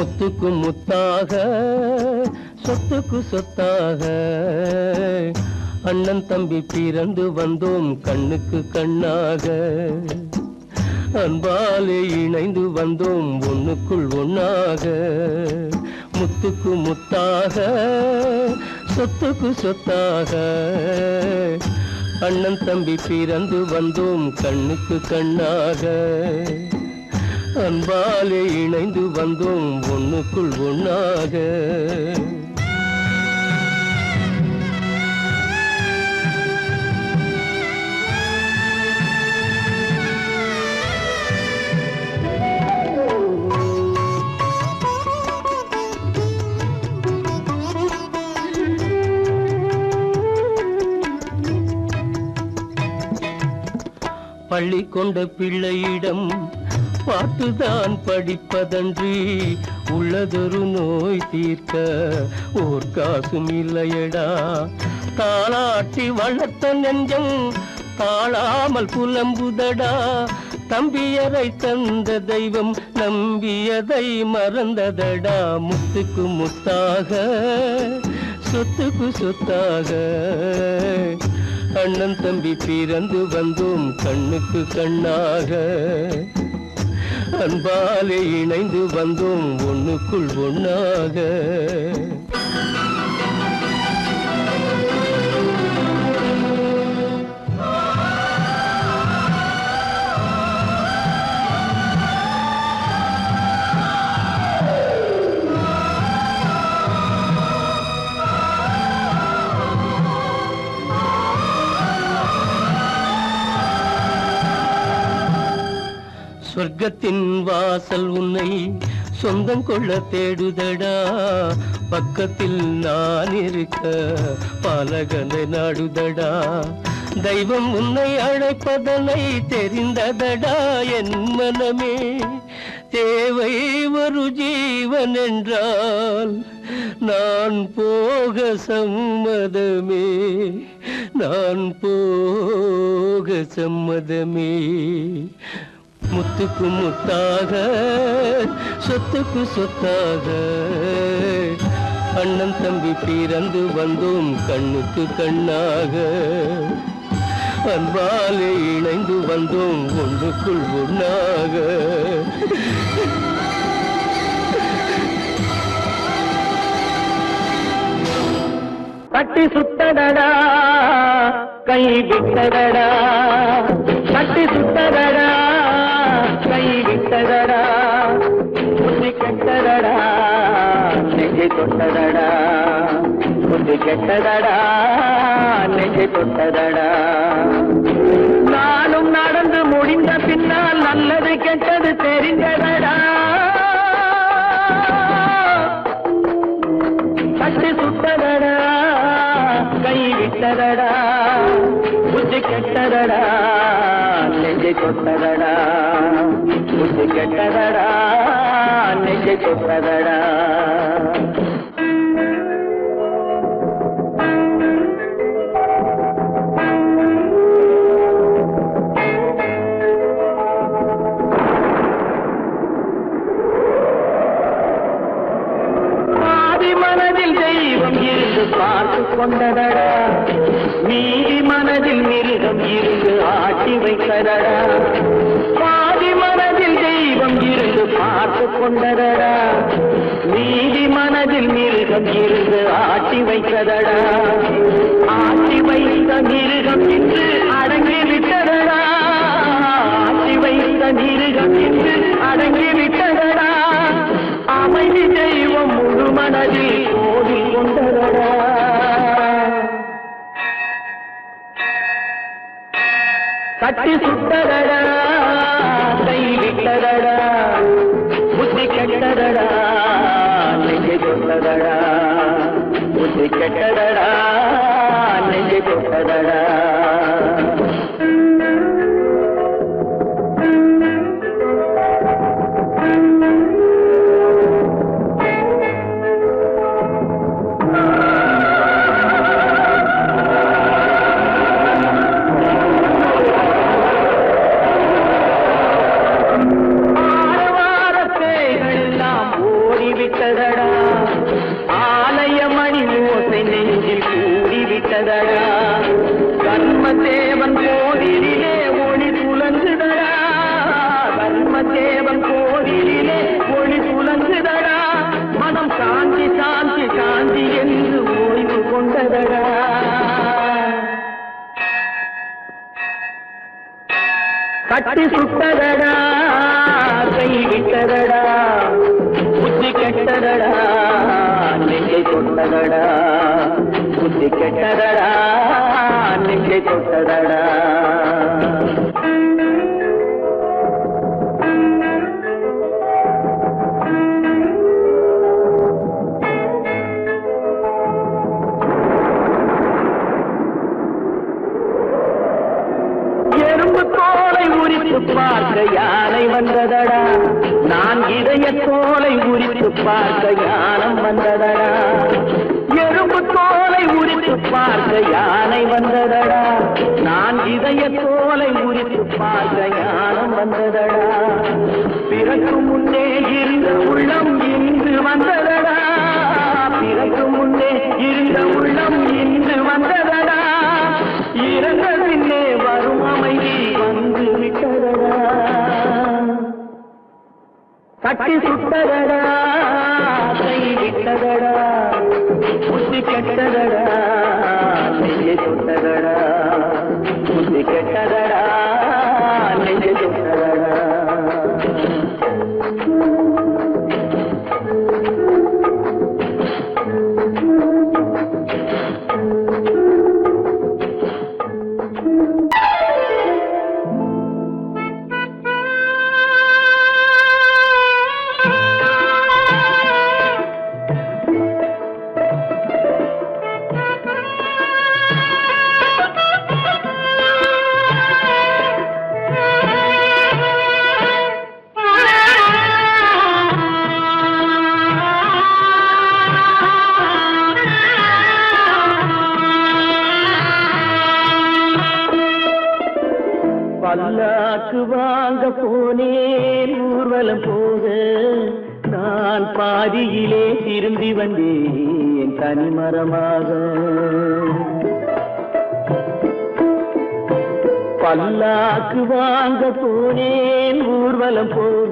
முத்துக்கு முத்தாக சொத்துக்கு சொத்தாக அண்ணன் தம்பி பிறந்து வந்தோம் கண்ணுக்கு கண்ணாக அன்பாலே இணைந்து வந்தோம் ஒண்ணுக்குள் ஒண்ணாக முத்துக்கு முத்தாக சொத்துக்கு சொத்தாக அண்ணன் தம்பி பிறந்து வந்தோம் கண்ணுக்கு கண்ணாக அன்பாலே இணைந்து வந்தோம் ஒண்ணுக்குள் ஒண்ணாக பள்ளி கொண்ட பிள்ளையிடம் பாட்டுதான் படிப்பதன்றி உள்ளதொரு நோய் தீர்க்க ஓர் காசும் இல்லையடா தாளாட்டி வளர்த்த நெஞ்சம் தாழாமல் புலம்புதடா தம்பியரை தந்த தெய்வம் நம்பியதை மறந்ததடா முத்துக்கு முத்தாக சொத்துக்கு சொத்தாக அண்ணன் தம்பி பிறந்து வந்தோம் கண்ணுக்கு கண்ணாக அன்பாலே இணைந்து வந்தோம் ஒண்ணுக்குள் ஒண்ணாக சொர்க்கத்தின் வாசல் உன்னை சொந்தம் கொள்ள தேடுதடா பக்கத்தில் நான் இருக்க பாலகனை நாடுதடா தெய்வம் உன்னை அழைப்பதனை தெரிந்ததடா என் மனமே தேவை ஒரு ஜீவன் என்றால் நான் போக சம்மதமே நான் போக சம்மதமே முத்துக்கு முத்தாக சொத்துக்கு சொத்தாக அண்ணன் தம்பி பிறந்து வந்தோம் கண்ணுக்கு கண்ணாக அன்பாலே இணைந்து வந்தோம் ஒன்றுக்குள் ஒண்ணாக கட்டி சுத்தடடா கை விட்டதடா கட்டி சுத்தடடா கை விட்டதடா புத்தி கெட்டதடா நெஞ்சை தொட்டதடா புத்தி கெட்டதடா நெஞ்சை தொட்டதடா நானும் நடந்து முடிந்த பின்னால் நல்லது கெட்டது தெரிந்ததடா கட்டி சுட்டதடா கை விட்டதடா புத்தி கெட்டதடா நெஞ்சை தொட்டதடா புத்தி கெட்டதடா நெஞ்சை தொட்டதடா மனதில் தெய்வம் இருந்து பார்த்து கொண்டதடா நீதி மனதில் மிருகம் இருந்து ஆட்டி வைத்ததடா பாதி மனதில் தெய்வம் இருந்து பார்த்து கொண்டதடா நீதி மனதில் மிருகம் இருந்து ஆட்டி வைத்ததடா ஆட்டி வைத்த மிருகம் இன்று அடங்கி விட்டதடா ஆட்டி வைத்த மிருகம் இன்று அடங்கி விட்டதடா அமைதி தெய்வம் முழு மனதில் கோவில் கொண்டதடா கட்டி சுட்டதடா கை விட்டதடா புத்தி கெட்டதடா நெஞ்சை தொட்டதடா புத்தி கெட்டதடா நெஞ்சை தொட்டதடா கெட்டதடா கர்மதேவன் கோவிலிலே ஒளி துலங்குதடா கர்மதேவன் கோவிலிலே ஒளி துலங்குதடா மனம் சாந்தி சாந்தி சாந்தி என்று ஓய்வு கொண்டதடா கட்டி சுட்டதடா கை விட்டதடா புத்தி கெட்டதடா நெஞ்சை தொட்டதடா புத்தி கெட்டதடா நெஞ்சை தொட்டதடா எறும்பு தோலை உரித்து பார்க்க யானை வந்ததடா நான் இதய தோலை உரித்து பார்க்க யானம் வந்ததடா எறும்பு தோலை உரித்து பார்க்க யானை வந்ததடா நான் இதய தோலை உரித்து பார்க்க யானம் வந்ததடா பிறகு முன்னே இருந்த உள்ளம் இன்று வந்ததடா பிறகு முன்னே இருந்த உள்ளம் இன்று வந்ததடா இறந்த பின்னே வரும் அமைதி வந்து விட்டதடா கட்டி சுட்டதடா கை விட்டதடா புத்தி கெட்டதடா நெஞ்சை சுட்டதடா புத்தி கெட்டதடா நெஞ்சை சுட்டதடா பல்லாக்கு வாங்க போனேன் ஊர்வலம் போக நான் பாதியிலே திரும்பி வந்தேன் தனிமரமாக பல்லாக்கு வாங்க போனேன் ஊர்வலம் போக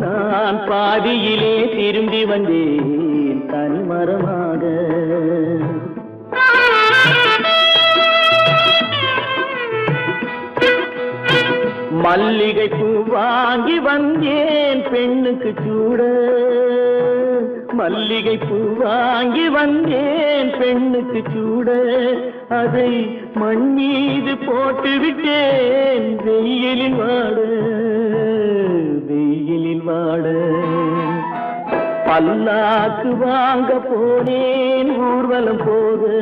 நான் பாதியிலே திரும்பி வந்தேன் தனிமரமாக மல்லிகை பூ வாங்கி வந்தேன் பெண்ணுக்கு சூட மல்லிகை பூ வாங்கி வந்தேன் பெண்ணுக்கு சூட அதை மண் மீது போட்டு விட்டேன் வெயிலில் வாட வெயிலில் வாட பல்லாக்கு வாங்க போனேன் ஊர்வலம் போது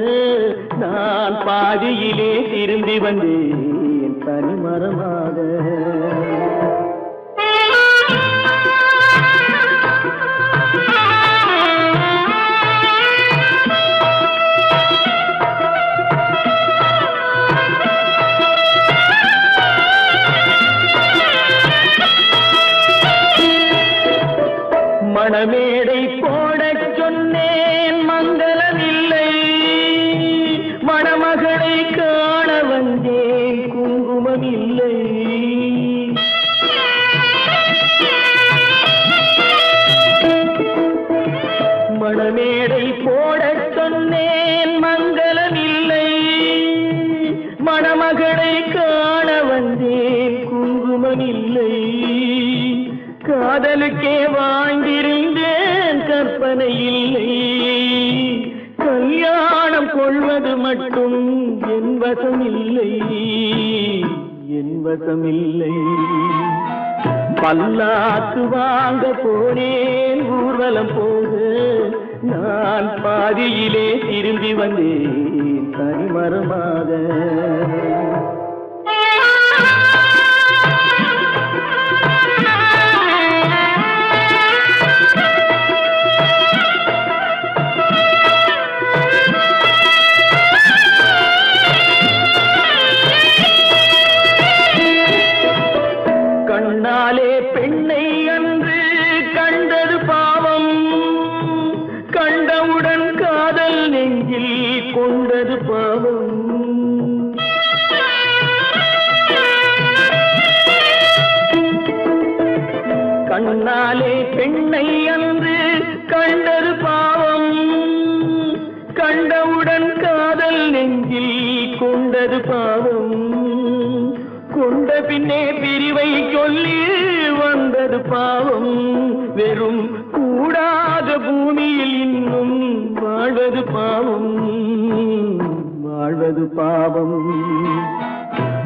நான் பாதியிலே திரும்பி வந்தேன் தனிமரமாக மணமேடை போடச் சொன்னேன் மங்களமில்லை மணமகளை காண வந்தேன் குங்குமமில்லை மணமேடை போடச் சொன்னேன் மங்களமில்லை மணமகளை காண வந்தேன் குங்குமமில்லை காதலுக்கே வாழ்ந்திருந்தேன் கற்பனை இல்லை கல்யாணம் கொள்வது மட்டும் என் வசமில்லை என் வசமில்லை பல்லாக்கு வாங்க போனேன் ஊர்வலம் போது நான் பாதியிலே திரும்பி வந்தேன் தனிமரமாக கண்ணாலே பெண்ணை அன்று கண்டது பாவம் கண்டவுடன் காதல் நெஞ்சில் கொண்டது பாவம். கண்ணாலே பெண்ணை அன்று கண்டது பாவம். கண்டவுடன் காதல் நெஞ்சில் கொண்டது பாவம். கொண்ட பின்னே பிரிவை சொல்லி வந்தது பாவம். வெறும் கூடாத பூமியில் இன்னும் வாழ்வது பாவம், வாழ்வது பாவம்.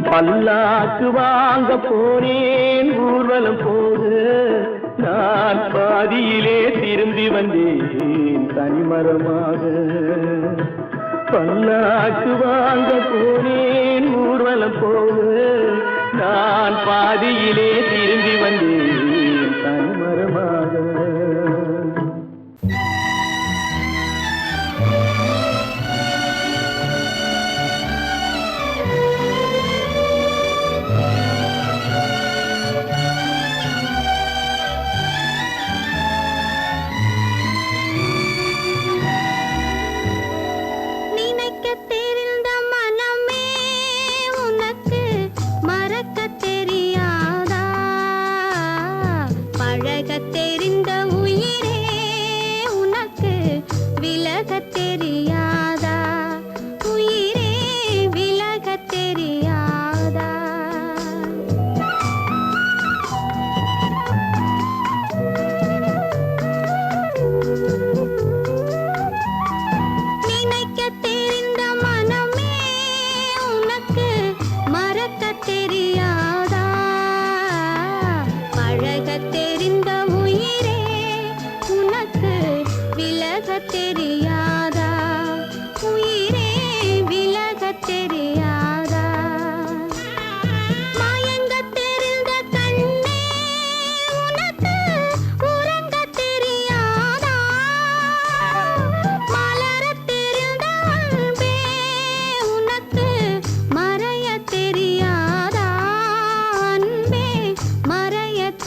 பல்லாக்கு வாங்க போனேன் ஊர்வலம் போது, நான் பாதியிலே திரும்பி வந்தேன் தனிமரமாக. பல்லாக்கு வாங்க போனேன் ஊர்வலம் போது, நான் பாதியிலே திரும்பி வந்தேன் தனிமரமாக.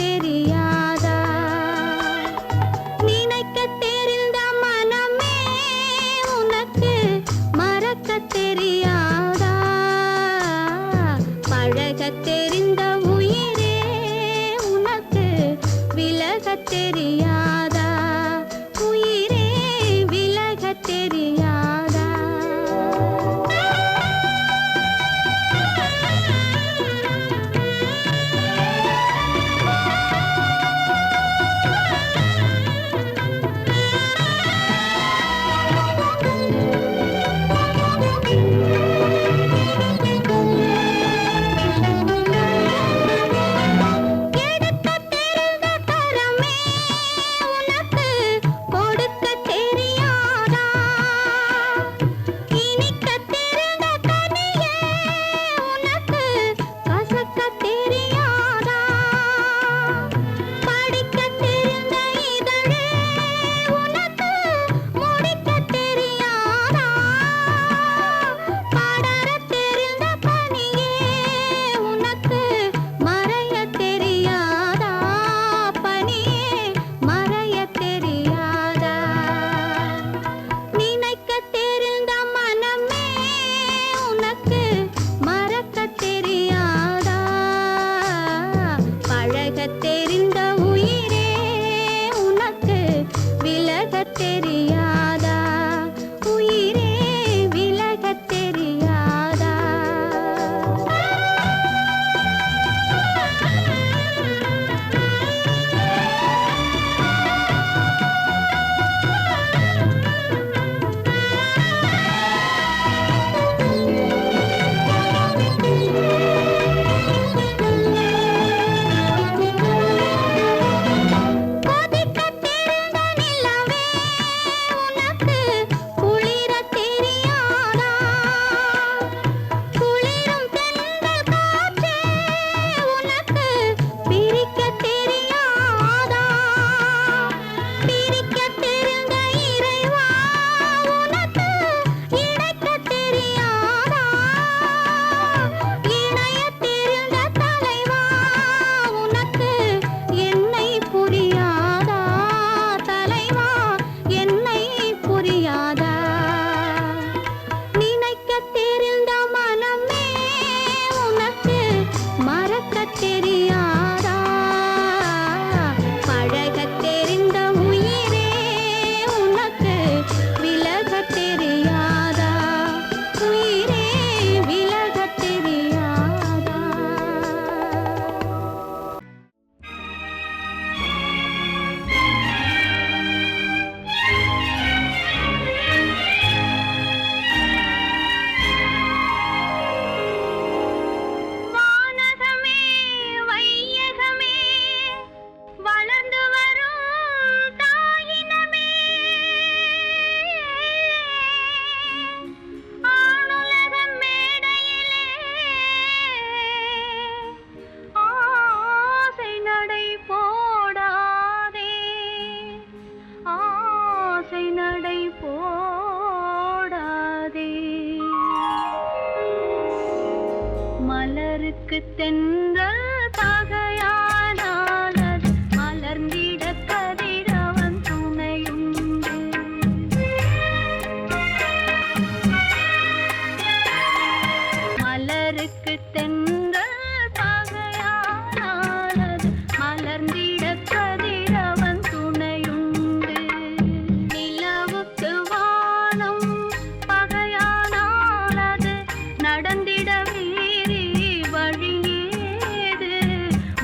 தெரியாதா நினைக்க தெரிந்த மனமே மலருக்கு தென்றல் பகையானாலது மலர்ந்திட கதிரவன் துணையுண்டு. மலருக்கு தென்றல் பகையானாலது மலர்ந்திட கதிரவன் துணையுண்டு. நிலவுக்கு வானம் பகையானாலது நடந்திட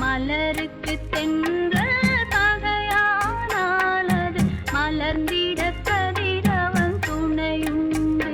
மலருக்கு தென்றல் பகையானாலது மலர்ந்திட கதிரவன் துணையுண்டு.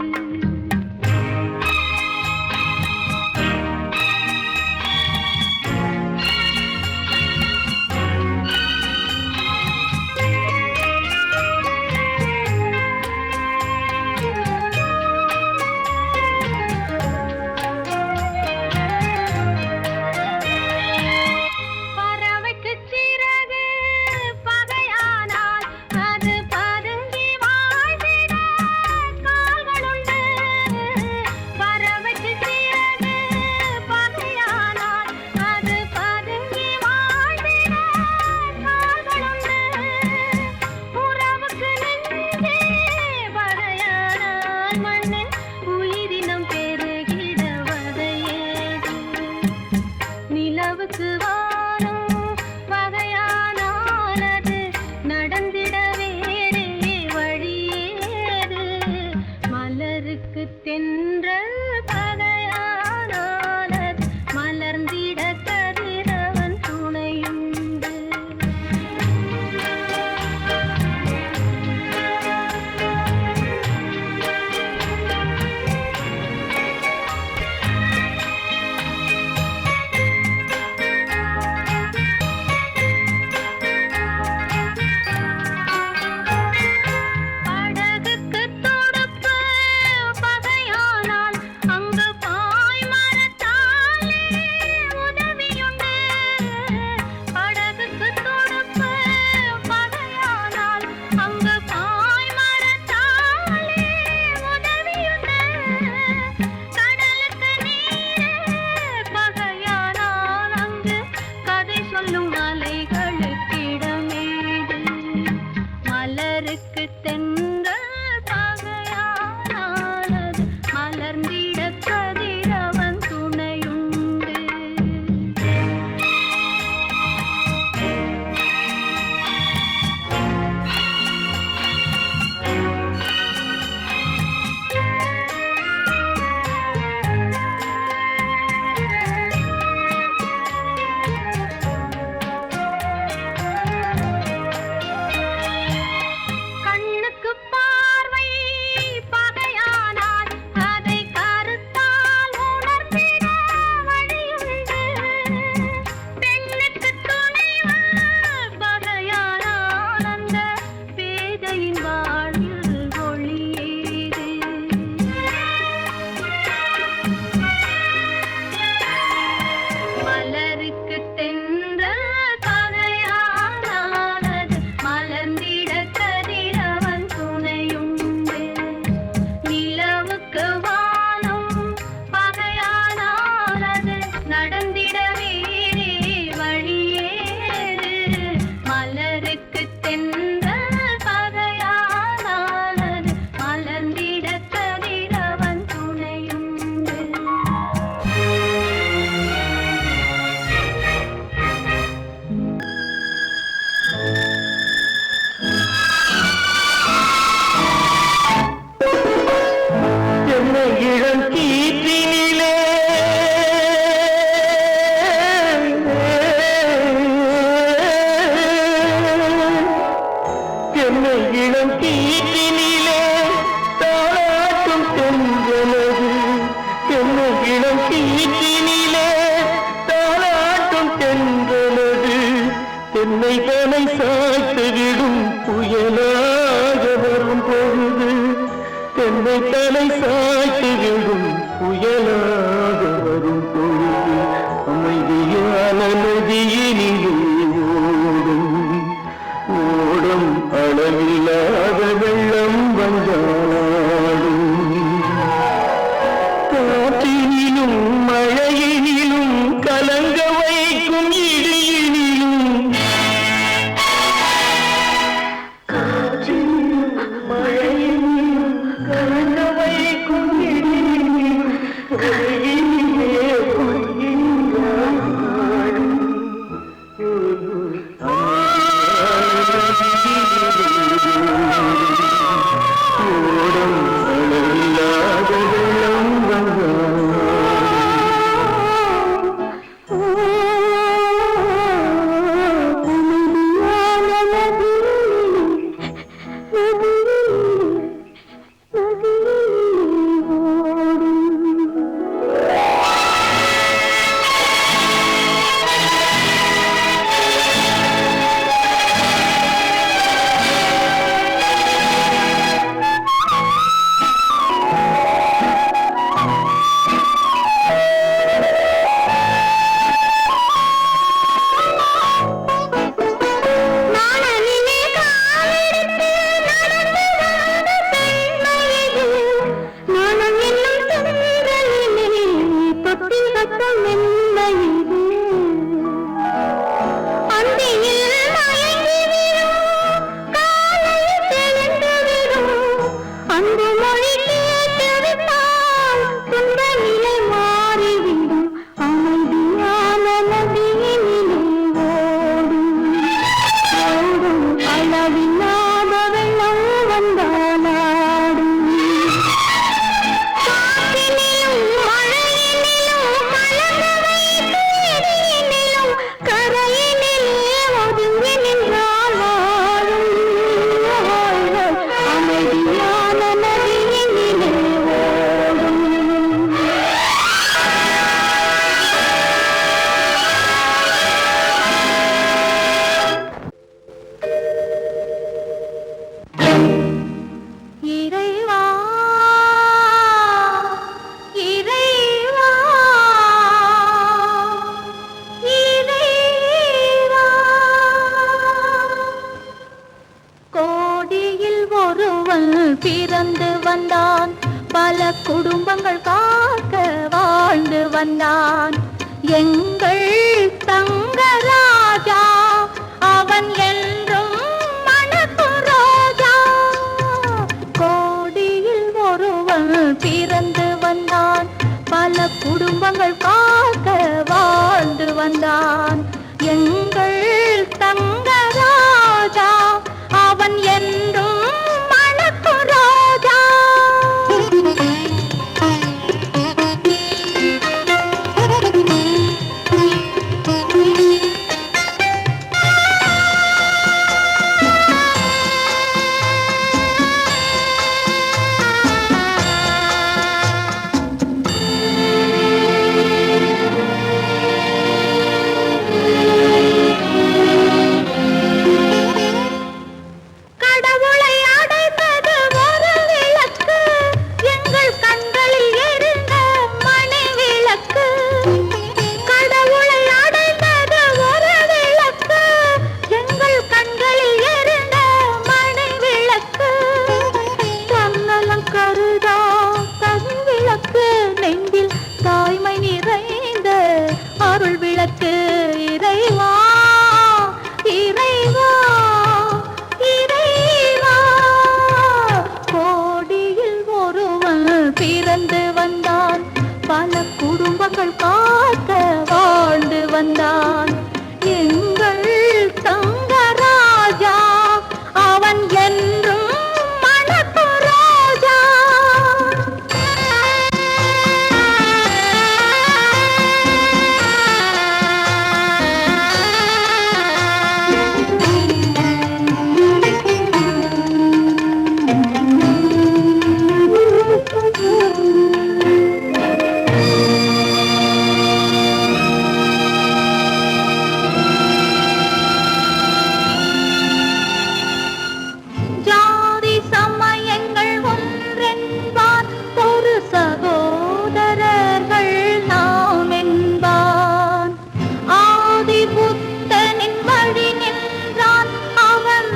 நிலவுக்கு வானம் பகையானாலது நடந்திட வேறே வழியேது. மலருக்கு தென்றல் பகையானாலது மலர்ந்திட கதிரவன் துணையுண்டு. மலருக்கு தென்றல் பகையானாலது மலர்ந்திட கதிரவன் துணையுண்டு. மலருக்கு தென்றல் பகையானாலது மலர்ந்திட கதிரவன் துணையுண்டு. நிலவுக்கு வானம் பகையானாலது நடந்திட வேறே வழியேது. மலருக்கு தென்றல் பகையானாலது மலர்ந்திட கதிரவன் துணையுண்டு. இளம் கீற்றினிலே என்னை இளம் கீற்றினிலே தாளாட்டும் தென்றலது. என்னை இளம் கீற்றினிலே தாளாட்டும் தென்றலது. என்னை தலை சாய்த்துவிடும் புயலாக வரும் பொழுது. என்னை தலை சாய்த்து விடும் புயலாக வரும் பொழுது. அமைதியான நதியினிலே ஓடும் ஓடும் அளவில்லாத வெள்ளம் வந்தாடும். காற்றினிலும் மழையினிலும் அன்பு மொழி கேட்டுவிட்டால் துன்ப நிலை மாறிவிடும் அமைதியான நதியினிலே ஓடும் ஓடும் அளவில்லாத வெள்ளம் வந்தாலாடும் காற்றினிலும் மழையினிலும் மலர்ந்தவை தேடியினிலும் கரையினிலே ஒதுங்கி நின்றால் வாழும் அமைதியான நதியினிலே ஓடும் இறைவா இறைவா இறைவா கோடியில் ஒருவன் பிறந்து வந்தான் பல குடும்பங்கள் காக்க வாழ்ந்து வந்தான் எங்கள் தங்கராஜா அவன் என்றும் மணக்கும் ரோஜா கோடியில் ஒருவன் பிறந்து வந்தான் பல குடும்பங்கள் காக்க வாழ்ந்து வந்தான் எங்கள் தங்கராஜா அவன் என்றும் மணக்கும் ரோஜா கடவுளை அடைந்தது ஒரு விளக்கு எங்கள் கண்களில் எரிந்த மணி விளக்கு கடவுளை அடைந்தது ஒரு விளக்கு எங்கள் கண்களில் எரிந்த மணி விளக்கு தன்னலம் கருதா தன் விளக்கு நெஞ்சில் தாய்மை நிறைந்த அருள் விளக்கு இறைவா இறைவா இறைவா கோடியில் ஒருவன் பிறந்து வந்தான் பல குடும்பங்கள் காக்க வாழ்ந்து வந்தான் எங்கள் தங்கராஜா அவன் என்றும் மணக்கும் ரோஜா ஜாதி சமயங்கள் ஒன்றென்பான் ஒரு சகோதரர்கள் நாம் என்பான் ஆதி புத்தனின் வழி நின்றான் அவன்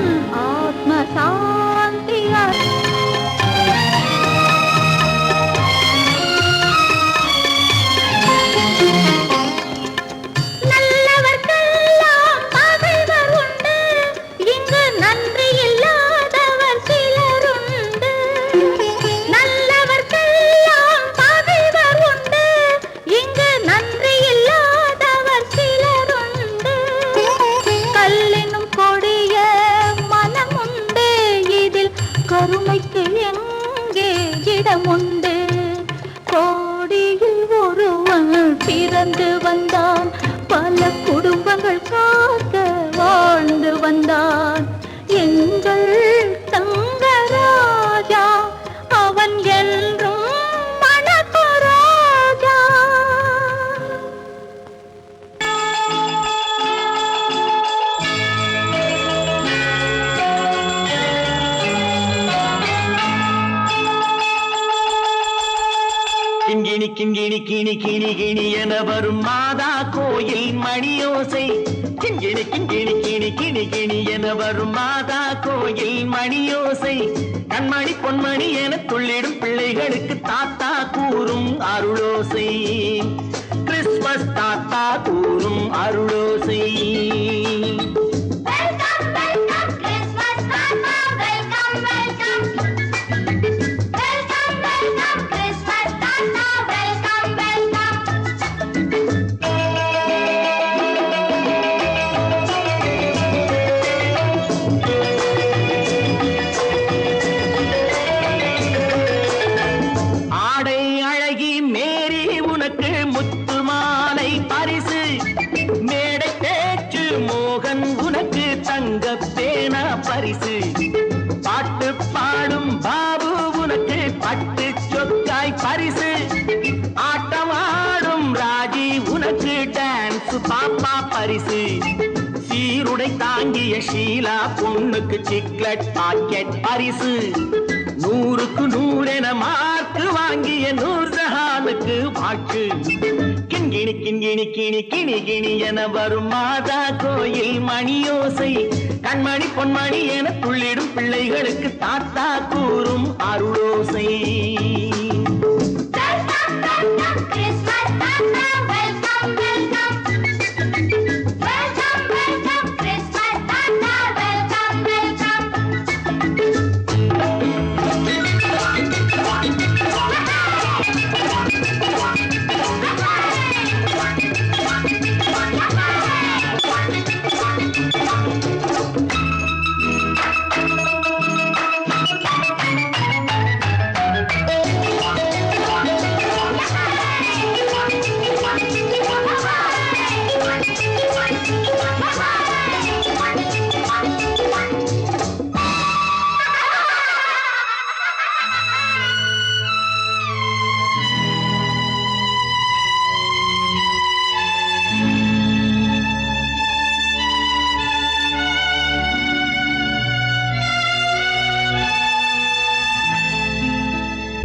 ஆத்ம சாந்தி நல்லவர்க்கெல்லாம் பகைவர் உண்டு இங்கு நன்றி இல்லாதவர் சிலருண்டு நல்லவர்க்கெல்லாம் பகைவர் உண்டு இங்கு நன்றி இல்லாதவர் சிலருண்டு கல்லினும் கொடிய மனமுண்டு இதில் கருணைக்கு எங்கே இடமுண்டு கோடியில் ஒருவன் பிறந்து வந்தான் பல குடும்பங்கள் காக்க வாழ்ந்து வந்தான் எங்கள் தங்கராஜா அவன் என்றும் மணக்கும் ரோஜா கிண்கிணி கிண்கிணி கிணி கிணி கிணி என வரும் மாதா கோயில் மணியோசை கிண்கிணி கிண்கிணி கிணி கிணி கிணி என வரும் மாதா கோயில் மணியோசை கண்மணி பொன்மணி என துள்ளிடும் பிள்ளைகளுக்கு தாத்தா கூறும் அருளோசை கிறிஸ்மஸ் தாத்தா கூறும் அருளோசை வெல்கம் வெல்கம் கிறிஸ்மஸ் தாத்தா வெல்கம் வெல்கம் ஷீலா பொண்ணுக்கு சிக்லெட் பாக்கெட் பரிசு 100க்கு 100 என மார்க்கு வாங்கிய நூர்ஜஹானுக்கு வாக்கு கிண்கிணி கிண்கிணி கிணி கிணி கிணி என வரும் மாதா கோயில் மணியோசை கண்மணி பொன்மணி என துள்ளிடும் பிள்ளைகளுக்கு தாத்தா கூறும் அருளோசை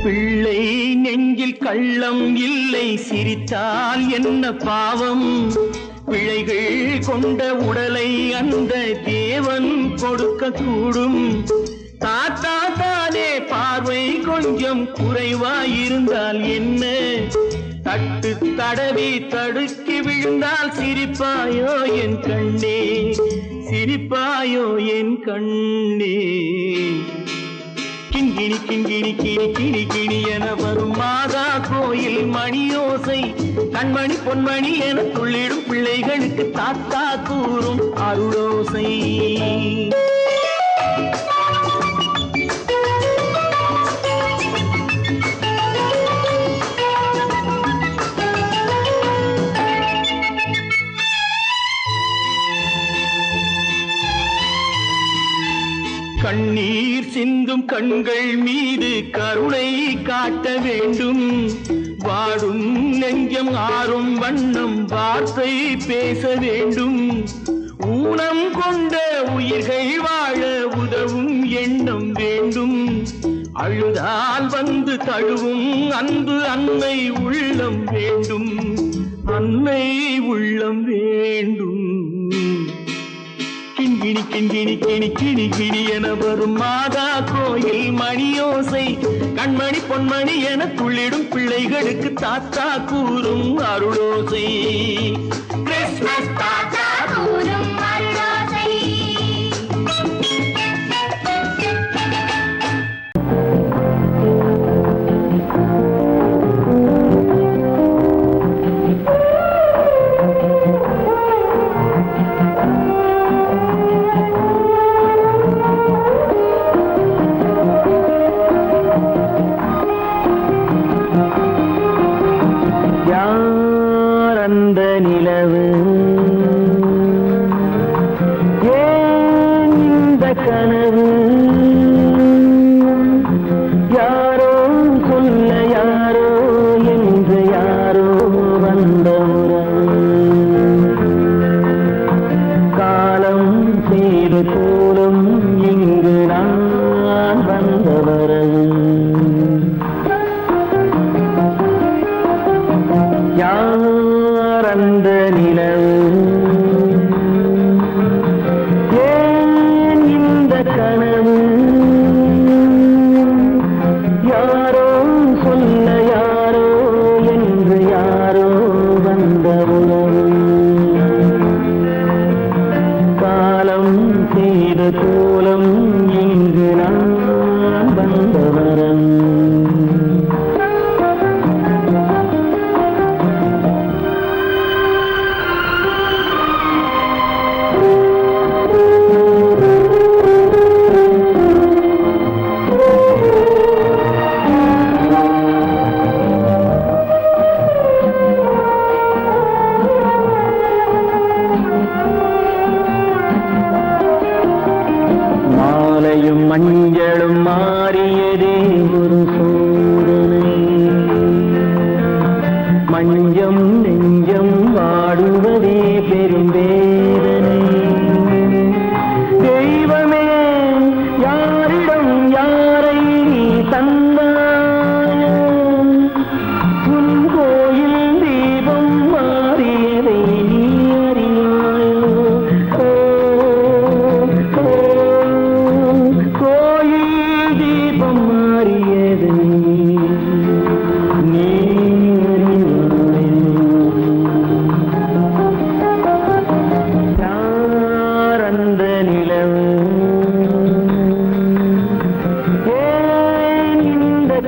பிள்ளை நெஞ்சில் கள்ளம் இல்லை சிரித்தால் என்ன பாவம் பிழைகள் கொண்ட உடலை அந்த தேவன் கொடுக்க கூடும் தாத்தா தானே பார்வை கொஞ்சம் குறைவாயிருந்தால் என்ன தட்டு தடவி தடுக்கி விழுந்தால் சிரிப்பாயோ என் கண்ணே சிரிப்பாயோ என் கண்ணே கிண்கிணி கிண்கிணி கிணி கிணி கிணி என வரும் மாதா கோயில் மணியோசை கண்மணி பொன்மணி என துள்ளிடும் பிள்ளைகளுக்கு தாத்தா கூறும் அருளோசை கண்ணீர் சிந்தும் கண்கள் மீது கருணை காட்ட வேண்டும் வாடும் நெஞ்சம் ஆறும் வண்ணம் வார்த்தை பேச வேண்டும் ஊனம் கொண்ட உயிர்கள் வாழ உதவும் எண்ணம் வேண்டும் அழுதால் வந்து தழுவும் அன்பு அன்னை உள்ளம் வேண்டும் அன்னை உள்ளம் வேண்டும் கிண்கிணி கிண்கிணி கிணி கிணி கிணி என வரும் மாதா கோயில் மணியோசை கண்மணி பொன்மணி என துள்ளிடும் பிள்ளைகளுக்கு தாத்தா கூறும் அருளோசை கிறிஸ்மஸ் தாத்தா கூறும் அருளோசை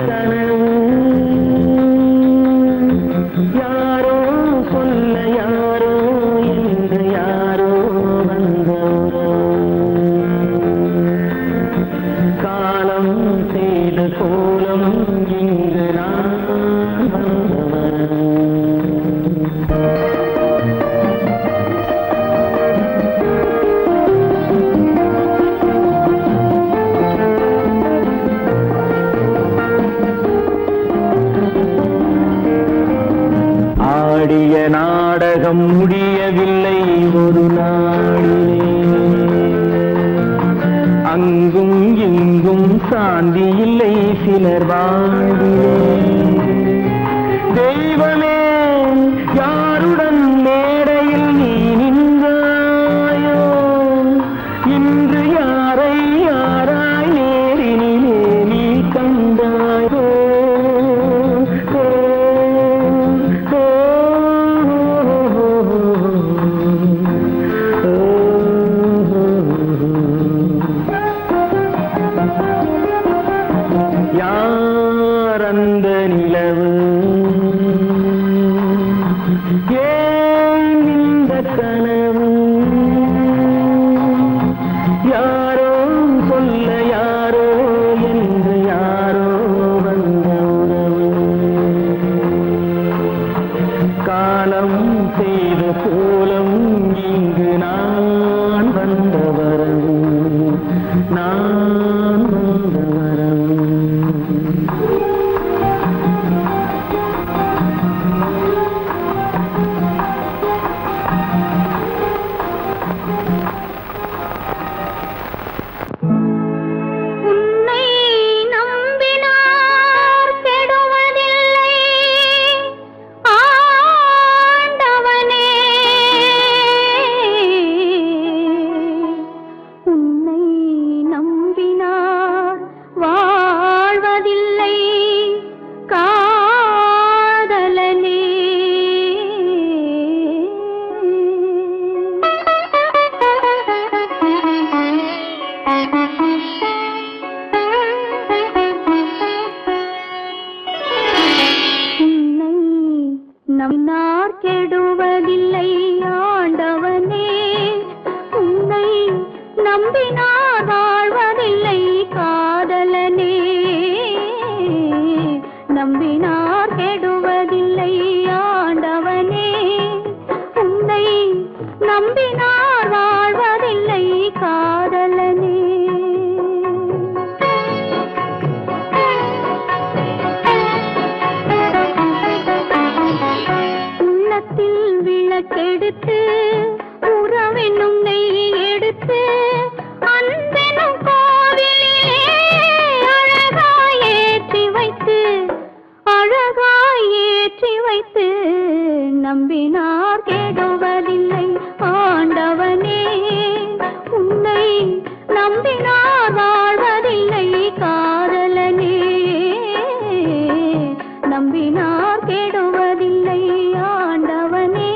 கனவு யாரோ சொல்ல யாரோ என்று யாரோ வந்தவரோ காலம் செய்த கோலம் இங்கு நான் வந்தவர் ஆடிய நாடகம் முடியவில்லை ஒரு நாளிலே அங்கும் இங்கும் சாந்தி இல்லை சிலர் வாழ்விலே தெய்வமே யாருடன் மேடையில் நீ நின்றாயோ இன்று யாரை யாராய் நேரினிலே நீ கண்டாயோ யாரந்த நிலவு ஏன் இந்த கனவு யாரோ சொல்ல யாரோ என்று யாரோ வந்த உறவு காலம் செய்த கோலம் இங்கு நான் வந்த வரவு நான் வந்த வரவு உன்னை நம்பினார் கெடுவதில்லை ஆண்டவனே உன்னை நம்பினார் வாழ்வதில்லை காதலனே உன்னை நம்பினார் கெடுவதில்லை ஆண்டவனே உன்னை நம்பினார் வாழ்வதில்லை காதலனே நம்பினார் கெடுவதில்லை ஆண்டவனே உன்னை நம்பினார் வாழ்வதில்லை காதலனே உள்ளத்தில் விளக்கெடுத்து உறவென்னும் நெய் எடுத்து அன்பெனும் கோவிலிலே அழகாய் ஏற்றி வைத்து நம்பினார் கெடுவதில்லை ஆண்டவனே உன்னை நம்பினார் வாழ்வதில்லை காதலனே நம்பினார் கெடுவதில்லை ஆண்டவனே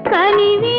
கனிவே